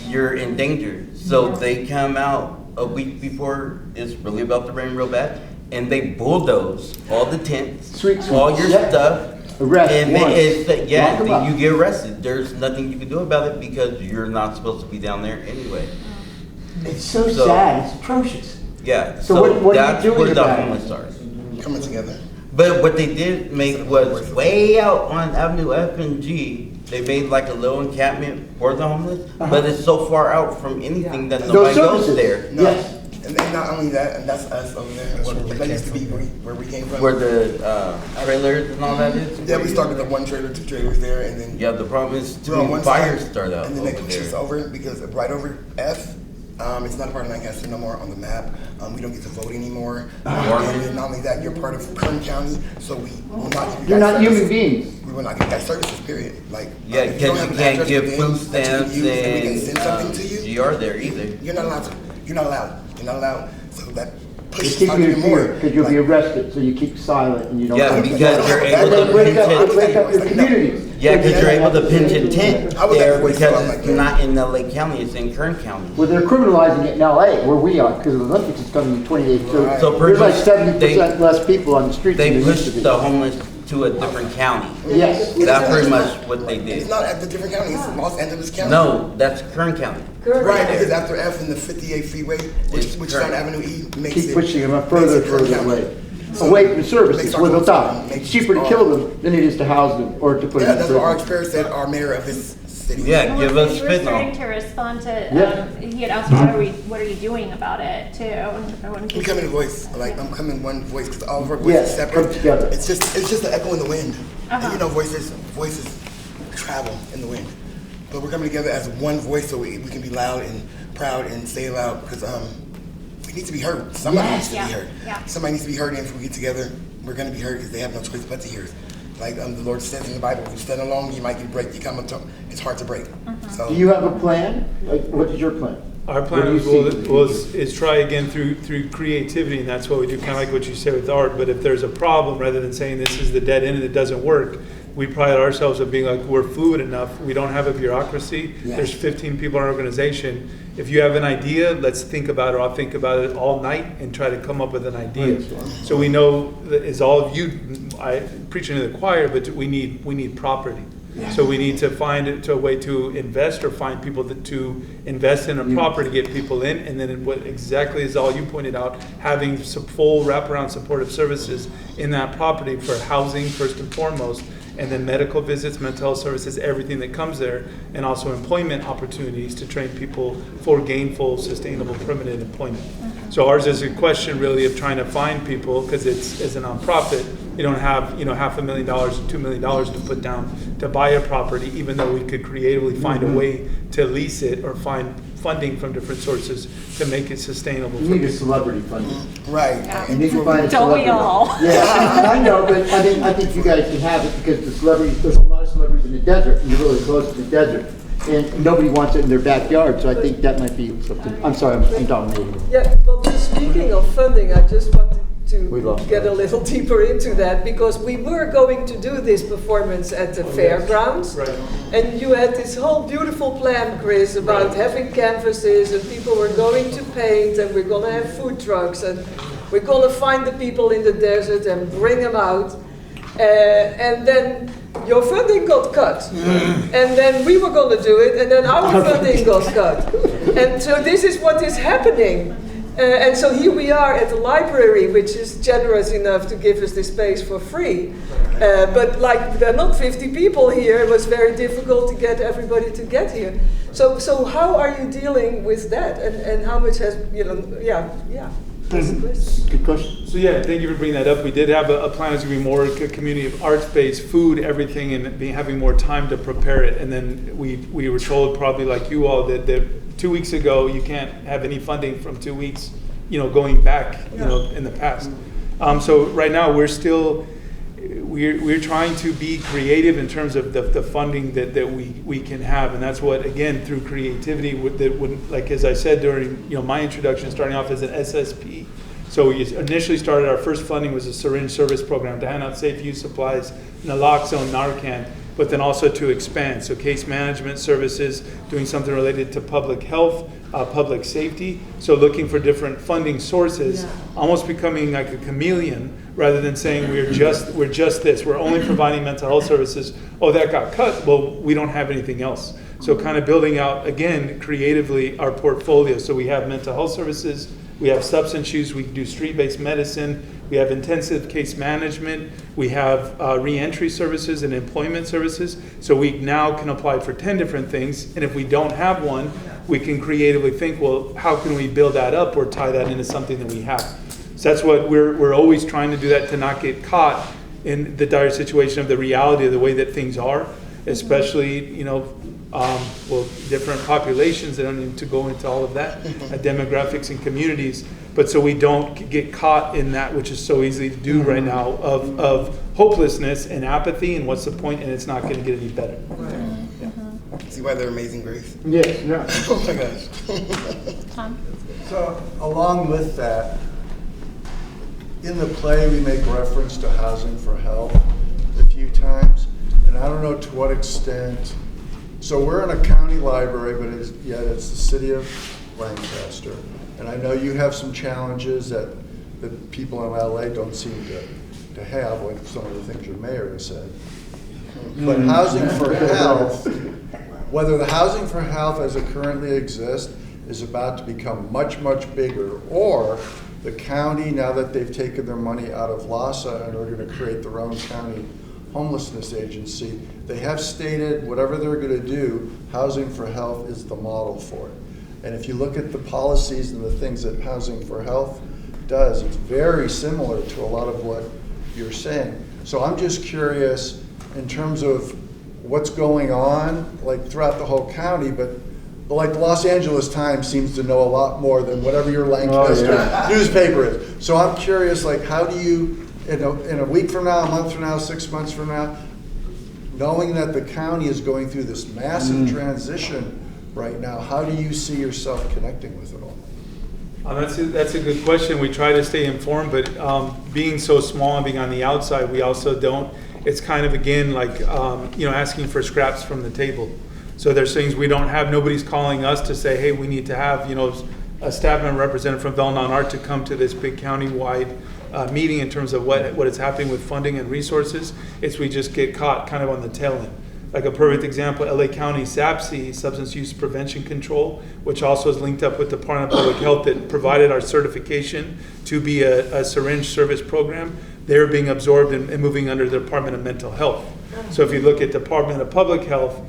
you're in danger. So they come out a week before it's really about to rain real bad, and they bulldoze all the tents, Sweet, all your yep. stuff. Arrest And once. it's, yeah, Lock 'em up. then you get arrested. There's nothing you can do about it because you're not supposed to be down there anyway. It's so So- sad. It's atrocious. Yeah, So so what are you that's doing where the about it? homeless are. Coming together. But what they did make was way out on Avenue F and G, they made like a little encampment for the homeless, but it's so far out from anything that Those nobody goes services. there. No. Yes. And not only that, and that's us over there. That used to be where we came from. Where the trailers and all that is. Yeah, we started with the 1 trailer, 2 trailers there, and then Yeah, the problem is too we're on many one fires side, start out and then they over push us there. over because right over F, it's not a part of Lancaster no more on the map. We don't get to vote anymore. And then not only that, you're part of Kern County, so we will not give you You're guys not services. human beings. We will not give you guys services, period. Like, Yeah, if because don't you have an can't address give within food that you can stamps use, we can send something and to you. GR there either. You're not allowed to. You're not allowed. You're not allowed. So that They pushes keep out you in even more. fear because you'll be arrested, so you keep silent and you don't. Yeah, talk. because you're And able they to wake up, pinch they wake up it. your communities. Yeah, because you're able to pinch a tent I was there at voice, because so I'm like, it's not in LA County, it's in Kern County. Well, they're criminalizing it in LA, where we are, because the Olympics is coming in 28. Right. So There's pretty like much 70% less people on the streets than They there used to pushed be. the homeless to a different county. Yes. That's pretty much what they It's did. not at the different county, it's Los Angeles County. No, that's Kern County. Right, because after F and the 58 freeway, It's which is on correct. Avenue E, makes Keep it. pushing them makes further it and Kern further County. away. So, Away from makes services, our where they'll whole die. town, makes It's cheaper to our- kill them than it is to house them or to put Yeah, them in that's what our prison. expert said, our mayor of this city. Yeah, give Melissa, us you were spit starting on. to respond to, Yeah. he had asked, what are you doing about it too? I want to We come in a voice, like I'm coming one voice, because all of our voices Yeah, are separate. come together. It's just an echo in the wind. Uh-huh. And you know, voices travel in the wind. But we're coming together as one voice so we can be loud and proud and say it loud, because we need to be heard. Somebody Yes. needs to be Yeah, heard. yeah. Somebody needs to be heard, and if we get together, we're going to be heard because they have no choice but to hear us. Like the Lord says in the Bible, if you stand alone, you might get break. It's hard to break. So Do you have a plan? Like, what is your plan? Our What plan do you is, see for the future? is try again through creativity, and that's what we do, kind of like what you say with art. But if there's a problem, rather than saying this is the dead end and it doesn't work, we pride ourselves on being like, we're fluid enough. We don't have a bureaucracy. Yes. There's 15 people in our organization. If you have an idea, let's think about it. I'll think about it all night and try to come up with an idea. So we know that is all of you, I preaching to the choir, but we need property. So we need to find a way to invest or find people to invest in a property, get people in, and then what exactly is all you pointed out, having some full wraparound supportive services in that property for housing first and foremost, and then medical visits, mental health services, everything that comes there, and also employment opportunities to train people for gainful, sustainable, permanent employment. So ours is a question really of trying to find people, because it's as a nonprofit, you don't have $500,000 or $2 million to put down to buy a property, even though we could creatively find a way to lease it or find funding from different sources to make it sustainable. You for need a people. celebrity funding. right. You need to find a Don't we celebrity. all? Yeah, I know, but I think you guys can have it because the celebrities, there's a lot of celebrities in the desert, and you're really close to the desert. And nobody wants it in their backyard, so I think that might be something. I'm sorry, I'm dominating. Yeah, well, speaking of funding, I just wanted We to lost get a that. little deeper into that because we were going to do this performance at the fairgrounds. Right. And you had this whole beautiful plan, Chris, about Right. having canvases and people were going to paint and we're gonna have food trucks and we're gonna find the people in the desert and bring them out. And then your funding got cut. And then we were gonna do it and then our funding got cut. And so this is what is happening. And so here we are at the library, which is generous enough to give us this space for free. But like there are not 50 people here, it was very difficult to get everybody to get here. So how are you dealing with that? And how much has, yeah. That's the question. Good question. So yeah, thank you for bringing that up. We did have a plan as to be more a community of arts-based, food, everything, and having more time to prepare it. And then we were told, probably like you all, that 2 weeks ago you can't have any funding from 2 weeks, going back, in the past. So right now we're still we're trying to be creative in terms of the funding that we can have, and that's what, again, through creativity, like as I said during my introduction, starting off as an SSP. So we initially started, our first funding was a syringe service program to hand out safe use supplies, naloxone, Narcan, but then also to expand. So case management services, doing something related to public health, public safety. So looking for different funding sources, almost becoming like a chameleon, rather than saying we're just this. We're only providing mental health services. Oh, that got cut. Well, we don't have anything else. So kind of building out, again, creatively our portfolio. So we have mental health services, we have substance use, we do street-based medicine, we have intensive case management, we have re-entry services and employment services. So we now can apply for 10 different things, and if we don't have one, we can creatively think, well, how can we build that up or tie that into something that we have? So that's what we're always trying to do, that to not get caught in the dire situation of the reality of the way that things are, especially, different populations. I don't need to go into all of that, demographics and communities, but so we don't get caught in that, which is so easy to do right now, of hopelessness and apathy, and what's the point, and it's not going to get any better. See why they're amazing grace? Yes, no. Oh my gosh. Tom? So along with that, in the play, we make reference to Housing for Health a few times, and I don't know to what extent. So we're in a county library, but yet it's the city of Lancaster. And I know you have some challenges that people in LA don't seem to have, like some of the things your mayor has said. But Housing for Health, whether the Housing for Health as it currently exists is about to become much, much bigger, or the county, now that they've taken their money out of LAHSA and are going to create their own county homelessness agency, they have stated whatever they're going to do, Housing for Health is the model for it. And if you look at the policies and the things that Housing for Health does, it's very similar to a lot of what you're saying. So I'm just curious in terms of what's going on, like throughout the whole county, but like the Los Angeles Times seems to know a lot more than whatever your Lancaster newspaper is. So I'm curious, like, how do you, in a week from now, a month from now, 6 months from now, knowing that the county is going through this massive transition right now, how do you see yourself connecting with it all? That's a good question. We try to stay informed, but being so small and being on the outside, we also don't. It's kind of, again, like asking for scraps from the table. So there's things we don't have. Nobody's calling us to say, hey, we need to have a staff member representative from VelNonArt to come to this big county-wide meeting in terms of what is happening with funding and resources. It's we just get caught kind of on the tail end. Like a perfect example, LA County SAPC, Substance Use Prevention Control, which also is linked up with the Department of Public Health that provided our certification to be a syringe service program. They're being absorbed and moving under the Department of Mental Health. So if you look at Department of Public Health,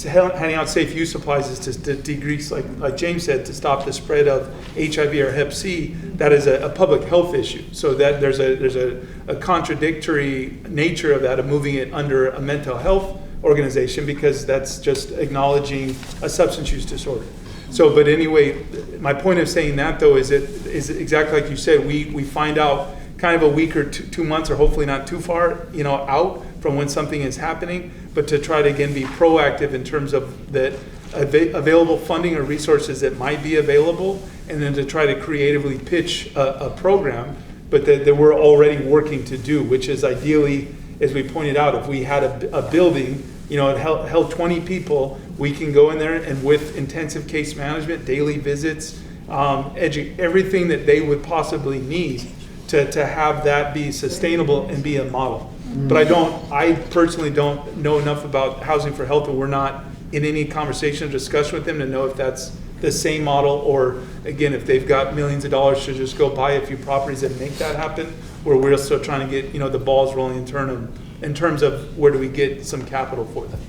handing out safe use supplies is to decrease, like James said, to stop the spread of HIV or Hep C. That is a public health issue. So that there's a contradictory nature of that, of moving it under a mental health organization, because that's just acknowledging a substance use disorder. So, but anyway, my point of saying that though is exactly like you said, we find out kind of a week or 2 months, or hopefully not too far, out from when something is happening, but to try to again be proactive in terms of the available funding or resources that might be available, and then to try to creatively pitch a program, but that we're already working to do, which is ideally, as we pointed out, if we had a building, it held 20 people, we can go in there and with intensive case management, daily visits, everything that they would possibly need to have that be sustainable and be a model. But I personally don't know enough about Housing for Health, and we're not in any conversation or discussion with them to know if that's the same model, or again, if they've got millions of dollars to just go buy a few properties and make that happen, or we're still trying to get the balls rolling in terms of where do we get some capital for them.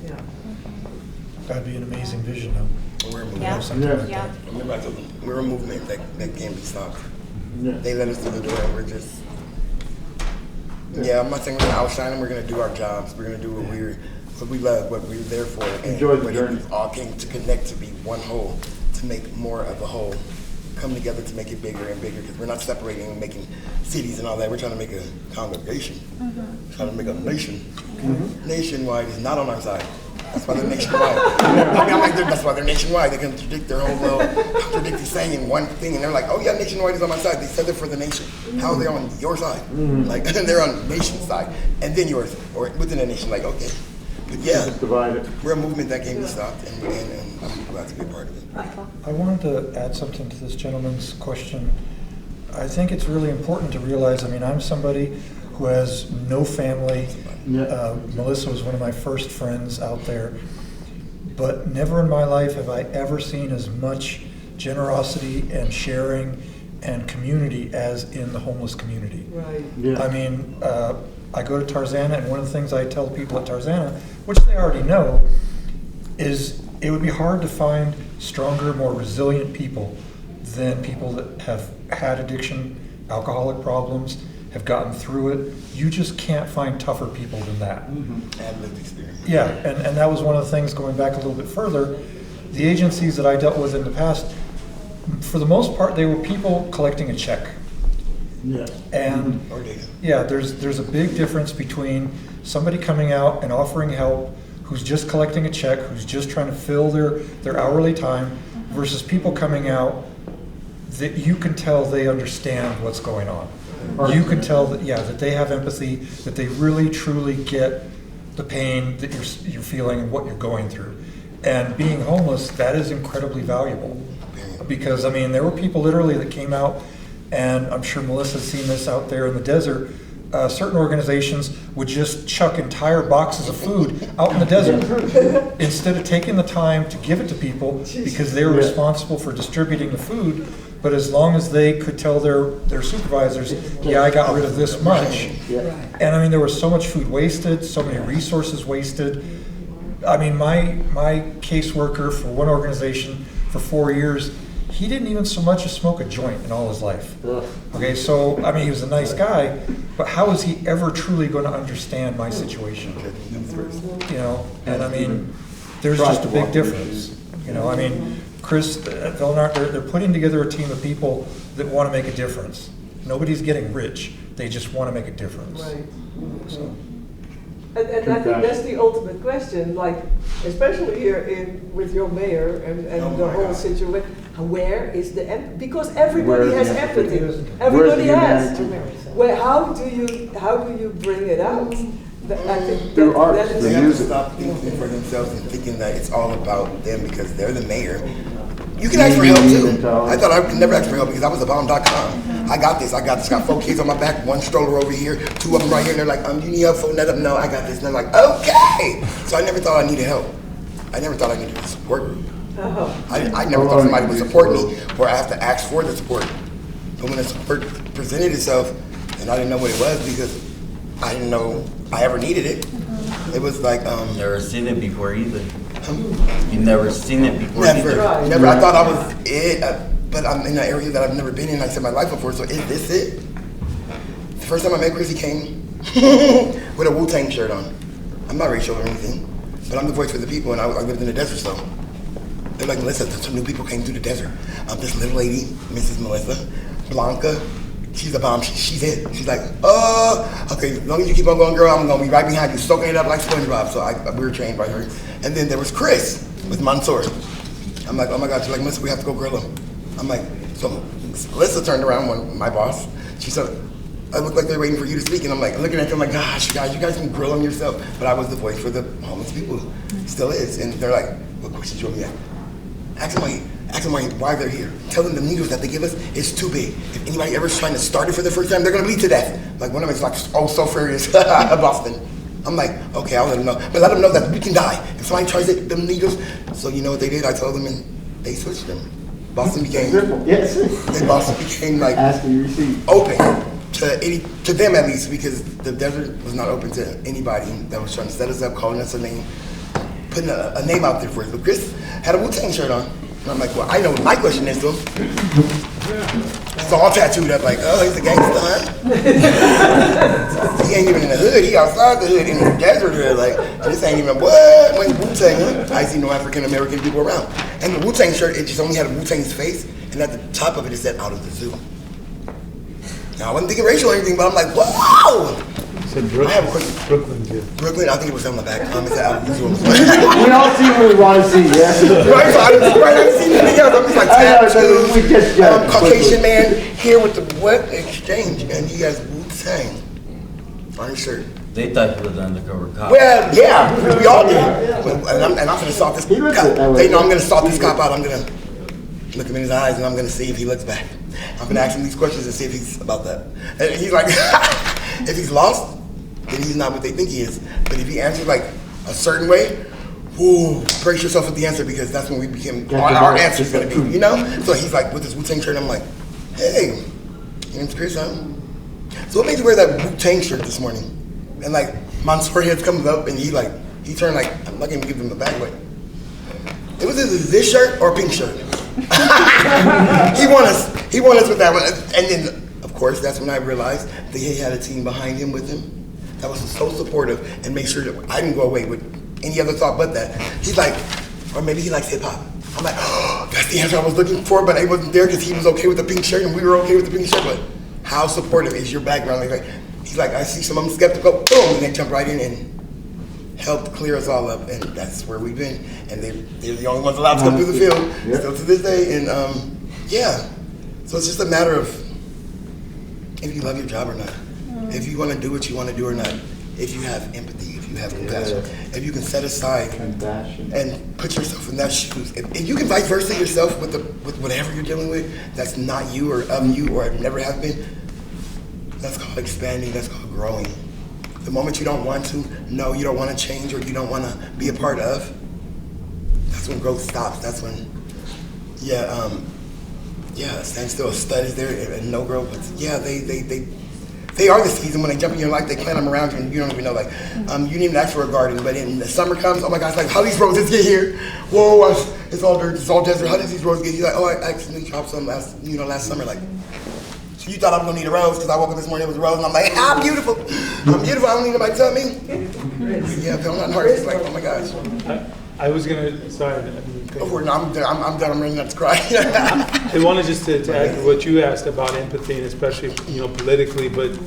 Yeah. That'd be an amazing vision, though. We're a movement. Yeah. Remember I told them, we're a movement that can't be stopped. They let us through the door, and we're just, I'm not saying we're going to outshine them, we're going to do our jobs, we're going to do what we love, what we're there for. Enjoy the journey. We all came to connect, to be one whole, to make more of a whole, come together to make it bigger and bigger, because we're not separating and making cities and all that, we're trying to make a congregation, trying to make a nation. Nationwide is not on our side. That's why they're nationwide. I'm like, that's why they're nationwide. They contradict their whole contradictory saying in one thing, and they're like, oh yeah, nationwide is on my side. They said they're for the nation. How are they on your side? Like, they're on the nation's side, and then yours, or within the nation. Like, okay, but we're a movement that can't be stopped, and I'm glad to be a part of it. I wanted to add something to this gentleman's question. I think it's really important to realize, I'm somebody who has no family. Melissa was one of my first friends out there, but never in my life have I ever seen as much generosity and sharing and community as in the homeless community. Right. I go to Tarzana, and one of the things I tell people at Tarzana, which they already know, is it would be hard to find stronger, more resilient people than people that have had addiction, alcoholic problems, have gotten through it. You just can't find tougher people than that. And lived experience. Yeah, and that was one of the things, going back a little bit further, the agencies that I dealt with in the past, for the most part, they were people collecting a check. And there's a big difference between somebody coming out and offering help, who's just collecting a check, who's just trying to fill their hourly time, versus people coming out that you can tell they understand what's going on. You can tell that, yeah, that they have empathy, that they really truly get the pain that you're feeling and what you're going through. And being homeless, that is incredibly valuable. Because, I mean, there were people literally that came out, and I'm sure Melissa's seen this out there in the desert. Certain organizations would just chuck entire boxes of food out in the desert instead of taking the time to give it to people because they were responsible for distributing the food. But as long as they could tell their supervisors, yeah, I got rid of this much. And I mean, there was so much food wasted, so many resources wasted. I mean, my caseworker for one organization for 4 years, he didn't even so much as smoke a joint in all his life. Okay, so, I mean, he was a nice guy, but how is he ever truly going to understand my situation? You know, and I mean, there's just a big difference. You know, I mean, Chris at VelNonArt, they're putting together a team of people that want to make a difference. Nobody's getting rich, they just want to make a difference. Right. So. And I think that's the ultimate question, like, especially here with your mayor and the whole situation. Where is the empathy? Because everybody has empathy. Everybody has. Well, how do you bring it out? I think Through art, They have to stop thinking for themselves and thinking that it's all about them because they're the mayor. You can ask for help too. I thought I could never ask for help because I was a bomb.com. I got this. Got 4 kids on my back, 1 stroller over here, 2 of them right here. And they're like, you need help folding that up? No, I got this. And they're like, okay. So I never thought I needed help. I never thought I needed a support group. I never thought somebody would support me or I have to ask for the support. But when the support presented itself and I didn't know what it was because I didn't know I ever needed it, it was like, Never seen it before either. You've never seen it before Never, either. never. I thought I was it, but I'm in an area that I've never been in. I said my life before, so is this it? The first time I met Chris, he came with a Wu-Tang shirt on. I'm not racial or anything, but I'm the voice for the people, and I lived in the desert, so. They're like, Melissa, some new people came through the desert. This little lady, Mrs. Melissa, Blanca, she's a bomb, she's it. She's like, okay, as long as you keep on going, girl, I'm gonna be right behind you, soaking it up like SpongeBob. So we were trained by her. And then there was Chris with Mansour. I'm like, oh my God, she's like, Melissa, we have to go grill him. I'm like, so Melissa turned around when my boss, she said, I look like they're waiting for you to speak. And I'm like, looking at them like, gosh, guys, you guys can grill them yourself. But I was the voice for the homeless people, still is. And they're like, what questions you want me to ask them why they're here. Tell them the needles that they give us is too big. If anybody ever's trying to start it for the first time, they're gonna bleed to death. Like one of them is like, oh, so furious, Boston. I'm like, okay, I'll let them know. But let them know that we can die. If somebody tries it, them needles. So you know what they did? I told them and they switched them. Boston became, Boston became like open to them at least because the desert was not open to anybody that was trying to set us up, calling us a name, putting a name out there for us. But Chris had a Wu-Tang shirt on. And I'm like, well, I know what my question is to him. It's all tattooed up like, oh, he's a gangster, huh? He ain't even in the hood, he outside the hood, in the desert hood. Like, this ain't even, what? When Wu-Tang, huh? I see no African-American people around. And the Wu-Tang shirt, it just only had a Wu-Tang's face, and at the top of it, it said, out of the zoo. Now, I wasn't thinking racial or anything, but I'm like, wow! I have a question. Brooklyn, too. Brooklyn, I think it was on my back. It's out of the zoo. We all see what we want to see, yeah? Right, so I didn't see anything else. I'm just like, tattoos, Caucasian man here with the what exchange, and he has Wu-Tang on his shirt. They thought he was an undercover cop. Well, yeah, we all did. And I'm gonna salt this cop. They know I'm gonna salt this cop out. I'm gonna look him in his eyes, and I'm gonna see if he looks back. I'm gonna ask him these questions and see if he's about that. And he's like, if he's lost, then he's not what they think he is. But if he answers like a certain way, whoo, brace yourself with the answer because that's when we became, our answer's gonna be, you know? So he's like, with his Wu-Tang shirt, I'm like, hey, your name's Chris, huh? So what made you wear that Wu-Tang shirt this morning? And like, Mansour head comes up and he turned like, I'm not gonna give him the back, but it was either this shirt or a pink shirt. He won us with that one. And then, of course, that's when I realized that he had a team behind him with him that was so supportive and made sure that I didn't go away with any other thought but that. He's like, or maybe he likes hip hop. I'm like, oh, that's the answer I was looking for, but I wasn't there because he was okay with the pink shirt and we were okay with the pink shirt. But how supportive is your background? Like, he's like, I see some of them skeptical, boom, and they jump right in and helped clear us all up, and that's where we've been. And they're the only ones allowed to come through the field, still to this day. And yeah, So it's just a matter of if you love your job or not, if you want to do what you want to do or not, if you have empathy, if you have compassion, if you can set aside and put yourself in that shoes. If you can vice versa yourself with whatever you're dealing with, that's not you or of you or never have been, that's called expanding, that's called growing. The moment you don't want to, no, you don't want to change or you don't want to be a part of, that's when growth stops. That's when, stand still, a stud is there and no growth. But yeah, they are the season. When they jump in your life, they plant them around you and you don't even know, like, you didn't even ask for a garden, but in the summer comes, oh my gosh, like, how these roses get here? Whoa, it's all dirt, it's all desert, how did these roses get here? Like, oh, I accidentally dropped some last summer, like, so you thought I was gonna need a rose because I woke up this morning, it was a rose, and I'm like, I'm beautiful, I don't need nobody to tell me. Yeah, VelNonArt is like, oh my gosh. I was gonna, sorry. Oh, no, I'm done, I'm ready not to cry. I wanted just to add to what you asked about empathy, and especially, politically, but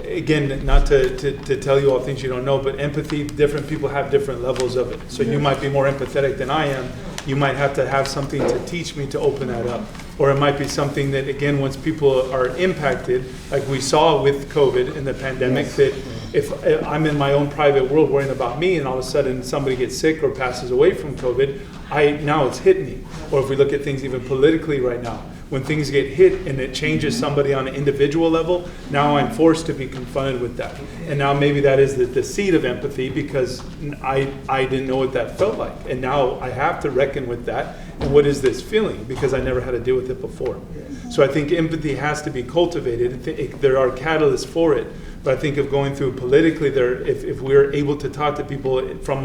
again, not to tell you all things you don't know, but empathy, different people have different levels of it. So you might be more empathetic than I am. You might have to have something to teach me to open that up. Or it might be something that, again, once people are impacted, like we saw with COVID and the pandemic, that if I'm in my own private world worrying about me and all of a sudden somebody gets sick or passes away from COVID, now it's hit me. Or if we look at things even politically right now, when things get hit and it changes somebody on an individual level, now I'm forced to be confronted with that. And now maybe that is the seed of empathy because I didn't know what that felt like. And now I have to reckon with that. And what is this feeling? Because I never had to deal with it before. So I think empathy has to be cultivated. There are catalysts for it. But I think of going through politically, if we're able to talk to people from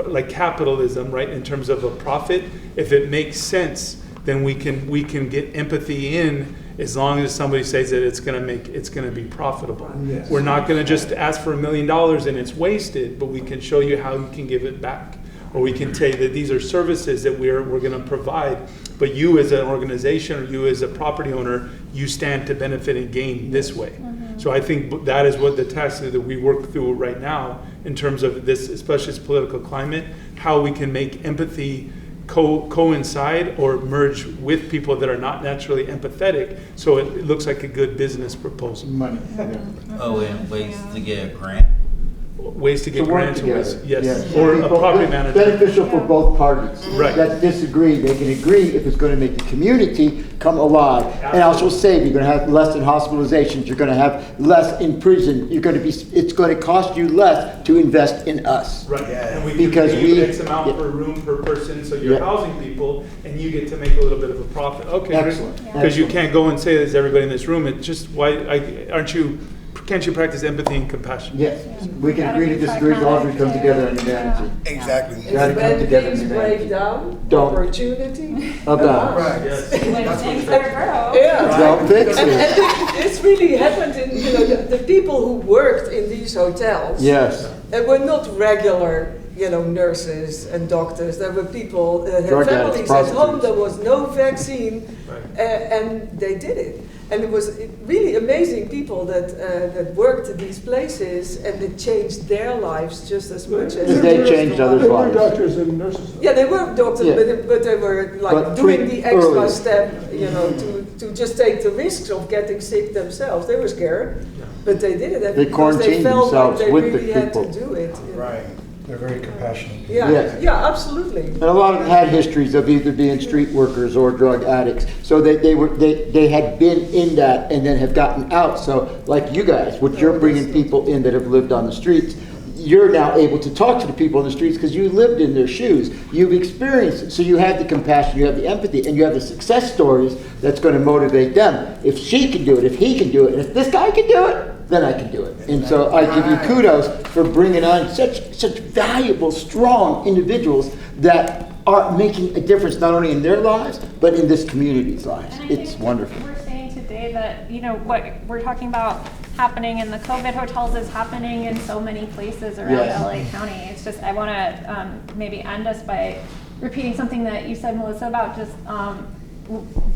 like capitalism, right, in terms of a profit, if it makes sense, then we can get empathy in as long as somebody says that it's going to be profitable. Yes. We're not going to just ask for $1 million and it's wasted, but we can show you how you can give it back. Or we can tell you that these are services that we're going to provide, but you as an organization or you as a property owner, you stand to benefit and gain this way. Mm-hmm. So I think that is what the task that we work through right now in terms of this, especially this political climate, how we can make empathy coincide or merge with people that are not naturally empathetic, so it looks like a good business proposal. Money. Yeah. Oh, and ways to get a grant? Ways to get grants, yes. Yes. Or a property manager. Beneficial for both parties. Right. That disagree, they can agree if it's going to make the community come alive. Absolutely. And also save, you're going to have less in hospitalizations, you're going to have less in prison, it's going to cost you less to invest in us. Right, yeah. And we because pay X amount per room per person, so you're housing people, and you get to make a little bit of a profit. Okay, excellent. Because you can't go and say there's everybody in this room, it's just, can't you practice empathy and compassion? Yes, we can agree to disagree as long as we come together in humanity. Exactly. Gotta come together in things humanity. break down, Don't. Opportunity. About. Right. Yes. When things are broke. Yeah. Don't fix And it. this really happened in, the people who worked in these hotels. Yes. Were not regular, nurses and doctors. There were people that had Drug families addicts, at home. prostitutes. There was no vaccine, Right. and they did it. And it was really amazing people that worked at these places, and it changed their lives just as much as They changed others' lives. Doctors and nurses. Yeah, they were doctors, Yeah. but they were like But doing the extra early. step, to just take the risks of getting sick themselves. They were scared, but they did it They because they quarantined felt like themselves they with the really had to people. do it. Right. They're very compassionate. Yeah, Yes. yeah, absolutely. And a lot of them had histories of either being street workers or drug addicts. So they had been in that and then have gotten out. So like you guys, what you're bringing people in that have lived on the streets, you're now able to talk to the people in the streets because you lived in their shoes. You've experienced it. So you have the compassion, you have the empathy, and you have the success stories that's going to motivate them. If she can do it, if he can do it, and if this guy can do it, then I can do it. And so I give you kudos for bringing on such valuable, strong individuals that are making a difference not only in their lives, but in this community's lives. And I It's think wonderful. We're saying today that, what we're talking about happening in the COVID hotels is happening in so many places around Yes. LA County. It's just, I want to maybe end us by repeating something that you said, Melissa, about just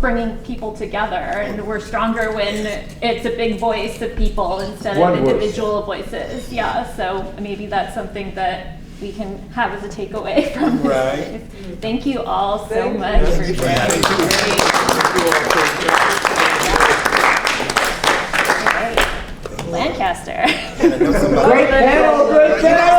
bringing people together, and we're stronger when it's a big voice of people instead One of voice. individual voices. Yeah, so maybe that's something that we can have as a takeaway from this. Right. Thank you all so Thank you. much Thank for you for sharing. having me. All right. Lancaster. I know somebody- Great panel, great panel.